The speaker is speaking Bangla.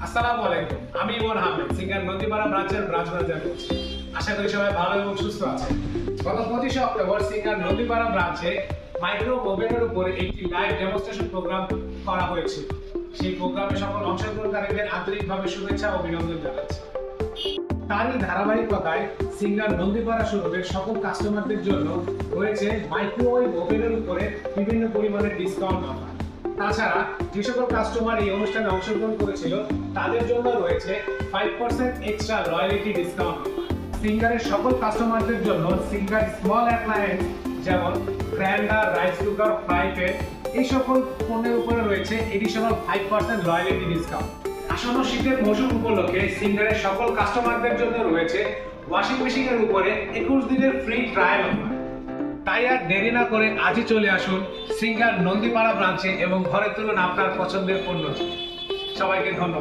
আসসালামু আলাইকুম, আমি ইমন আহমেদ, সিঙ্গার নদীপাড়া ব্রাঞ্চের ব্রাঞ্চ ম্যানেজার বলছি। আশা করি সবাই ভালো এবং সুস্থ আছেন। গত 25 অক্টোবর সিঙ্গার নদীপাড়া ব্রাঞ্চে মাইক্রো ওভেনের উপরে একটি লাইভ ডেমনস্ট্রেশন প্রোগ্রাম করা হয়েছিল। সেই প্রোগ্রামে সকল অংশগ্রহণকারীদের আন্তরিকভাবে শুভেচ্ছা ও অভিনন্দন জানাচ্ছি। তারই ধারাবাহিকতায় সিঙ্গার নন্দীপাড়া শোরুমের সকল কাস্টমারদের জন্য রয়েছে মাইক্রোওয়েভ ওভেনের উপরে বিভিন্ন পরিমাণের ডিসকাউন্ট অফার। তাছাড়া যে সকল কাস্টমার এই অনুষ্ঠানে অংশগ্রহণ করেছিল তাদের জন্য রয়েছে 5% এক্সট্রা রয়্যালিটি ডিসকাউন্ট। সিঙ্গারের সকল কাস্টমারদের জন্য সিঙ্গার স্মল অ্যাপ্লায়েন্স যেমন grinder, rice cooker, fry pan এই সকল পণ্যের উপরে রয়েছে এডিশনাল 5% রয়্যালিটি ডিসকাউন্ট। আসন্ন শীতের মৌসুম উপলক্ষে সিঙ্গারের সকল কাস্টমারদের জন্য রয়েছে ওয়াশিং মেশিনের উপরে 21 দিনের ফ্রি ট্রায়াল অফার। তাই আর দেরি না করে আজই চলে আসুন সিঙ্গার নন্দীপাড়া ব্রাঞ্চে এবং ঘরে তুলুন আপনার পছন্দের পণ্য। সবাইকে ধন্যবাদ।